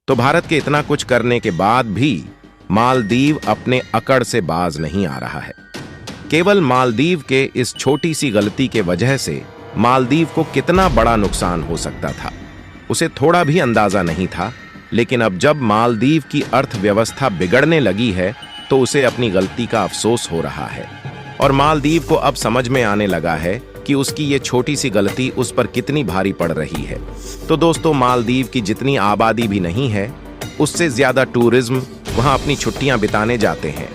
तो भारत के इतना कुछ करने के बाद भी मालदीव अपने अकड़ से बाज नहीं आ रहा है। केवल मालदीव के इस छोटी सी गलती के वजह से मालदीव को कितना बड़ा नुकसान हो सकता था, उसे थोड़ा भी अंदाजा नहीं था। लेकिन अब जब मालदीव की अर्थव्यवस्था बिगड़ने लगी है तो उसे अपनी गलती का अफसोस हो रहा है और मालदीव को अब समझ में आने लगा है कि उसकी ये छोटी सी गलती उस पर कितनी भारी पड़ रही है। तो दोस्तों, मालदीव की जितनी आबादी भी नहीं है, उससे ज्यादा टूरिज्म वहां अपनी छुट्टियां बिताने जाते हैं।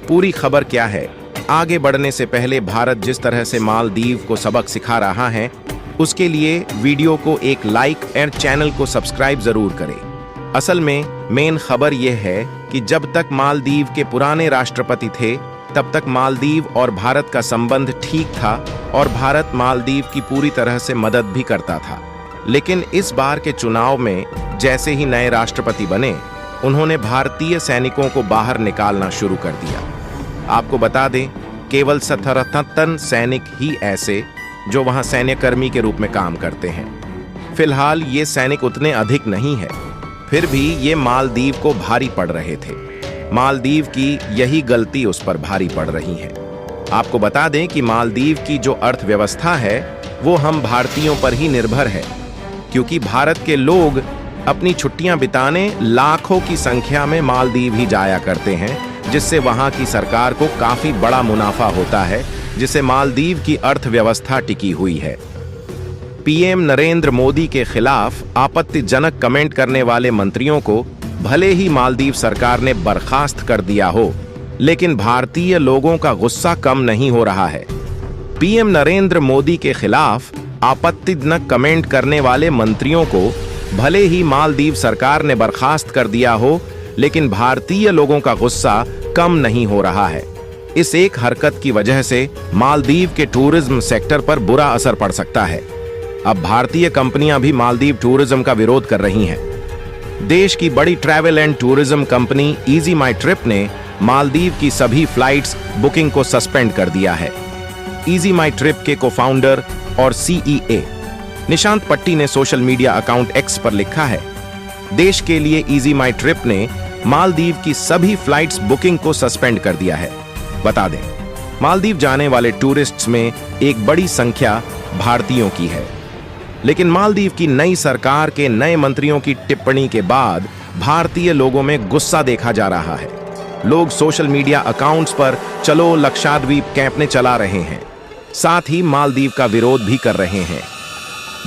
पूरी खबर क्या है, आगे बढ़ने से पहले भारत जिस तरह से मालदीव को सबक सिखा रहा है, उसके लिए वीडियो को एक लाइक और चैनल को सब्सक्राइब जरूर करें। असल में मेन खबर यह है कि जब तक मालदीव के पुराने राष्ट्रपति थे तब तक मालदीव और भारत का संबंध ठीक था और भारत मालदीव की पूरी तरह से मदद भी करता था। लेकिन इस बार के चुनाव में जैसे ही नए राष्ट्रपति बने, उन्होंने भारतीय सैनिकों को बाहर निकालना शुरू कर दिया। आपको बता दें, केवल 77 सैनिक ही ऐसे जो वहां सैन्यकर्मी के रूप में काम करते हैं। फिलहाल ये सैनिक उतने अधिक नहीं है, फिर भी ये मालदीव को भारी पड़ रहे थे। मालदीव की यही गलती उस पर भारी पड़ रही है। आपको बता दें कि मालदीव की जो अर्थव्यवस्था है वो हम भारतीयों पर ही निर्भर है, क्योंकि भारत के लोग अपनी छुट्टियां बिताने लाखों की संख्या में मालदीव ही जाया करते हैं, जिससे वहां की सरकार को काफी बड़ा मुनाफा होता है, जिससे मालदीव की अर्थव्यवस्था टिकी हुई है। पीएम नरेंद्र मोदी के खिलाफ आपत्तिजनक कमेंट करने वाले मंत्रियों को भले ही मालदीव सरकार ने बर्खास्त कर दिया हो, लेकिन भारतीय लोगों का गुस्सा कम नहीं हो रहा है। पीएम नरेंद्र मोदी के खिलाफ आपत्तिजनक कमेंट करने वाले मंत्रियों को भले ही मालदीव सरकार ने बर्खास्त कर दिया हो, लेकिन भारतीय लोगों का गुस्सा कम नहीं हो रहा है। इस एक हरकत की वजह से मालदीव के टूरिज्म सेक्टर पर बुरा असर पड़ सकता है। अब भारतीय कंपनियां भी मालदीव टूरिज्म का विरोध कर रही हैं। देश की बड़ी travel and tourism company easy my trip ने मालदीव की सभी फ्लाइट्स बुकिंग को सस्पेंड कर दिया है। इजी माई ट्रिप के को-फाउंडर और सीईए निशांत पट्टी ने सोशल मीडिया अकाउंट एक्स पर लिखा है, देश के लिए इजी माई ट्रिप ने मालदीव की सभी फ्लाइट्स बुकिंग को सस्पेंड कर दिया है। बता दें, मालदीव जाने वाले टूरिस्ट्स में एक बड़ी संख्या भारतीयों की है, लेकिन मालदीव की नई सरकार के नए मंत्रियों की टिप्पणी के बाद भारतीय लोगों में गुस्सा देखा जा रहा है। लोग सोशल मीडिया अकाउंट्स पर चलो लक्षद्वीप कैंप ने चला रहे हैं, साथ ही मालदीव का विरोध भी कर रहे हैं।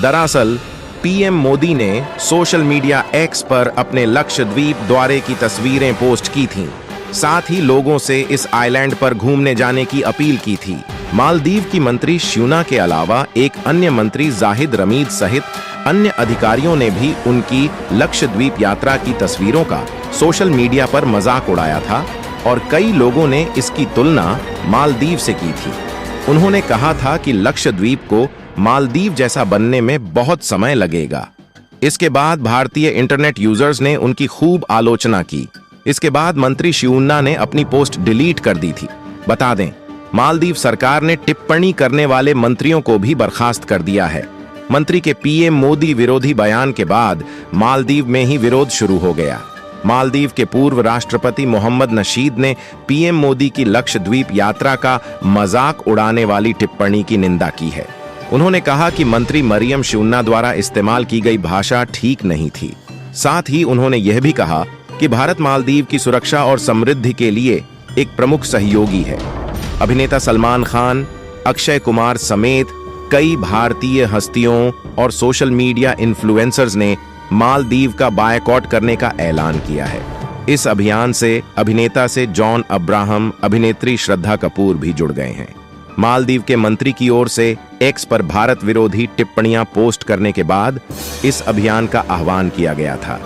दरअसल पीएम मोदी ने सोशल मीडिया एक्स पर अपने लक्षद्वीप दौरे की तस्वीरें पोस्ट की थीं, साथ ही लोगों से इस आइलैंड पर घूमने जाने की अपील की थी। मालदीव की मंत्री श्यूना के अलावा एक अन्य मंत्री जाहिद रमीद सहित अन्य अधिकारियों ने भी उनकी लक्षद्वीप यात्रा की तस्वीरों का सोशल मीडिया पर मजाक उड़ाया था और कई लोगों ने इसकी तुलना मालदीव से की थी। उन्होंने कहा था कि लक्षद्वीप को मालदीव जैसा बनने में बहुत समय लगेगा। इसके बाद भारतीय इंटरनेट यूजर्स ने उनकी खूब आलोचना की। इसके बाद मंत्री श्यूना ने अपनी पोस्ट डिलीट कर दी थी। बता दें, मालदीव सरकार ने टिप्पणी करने वाले मंत्रियों को भी बर्खास्त कर दिया है। मंत्री के पीएम मोदी विरोधी बयान के बाद मालदीव में ही विरोध शुरू हो गया। मालदीव के पूर्व राष्ट्रपति मोहम्मद नशीद ने पीएम मोदी की लक्षद्वीप यात्रा का मजाक उड़ाने वाली टिप्पणी की निंदा की है। उन्होंने कहा कि मंत्री मरियम श्यूना द्वारा इस्तेमाल की गई भाषा ठीक नहीं थी। साथ ही उन्होंने यह भी कहा कि भारत मालदीव की सुरक्षा और समृद्धि के लिए एक प्रमुख सहयोगी है। अभिनेता सलमान खान, अक्षय कुमार समेत कई भारतीय हस्तियों और सोशल मीडिया इन्फ्लुएंसर्स ने मालदीव का बायकॉट करने का ऐलान किया है। इस अभियान से अभिनेता से जॉन अब्राहम, अभिनेत्री श्रद्धा कपूर भी जुड़ गए हैं। मालदीव के मंत्री की ओर से एक्स पर भारत विरोधी टिप्पणियां पोस्ट करने के बाद इस अभियान का आह्वान किया गया था।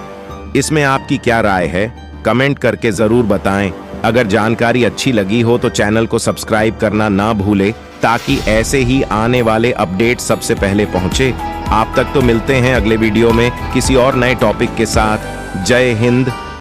इसमें आपकी क्या राय है? कमेंट करके जरूर बताएं। अगर जानकारी अच्छी लगी हो तो चैनल को सब्सक्राइब करना ना भूले, ताकि ऐसे ही आने वाले अपडेट सबसे पहले पहुंचे आप तक। तो मिलते हैं अगले वीडियो में किसी और नए टॉपिक के साथ। जय हिंद।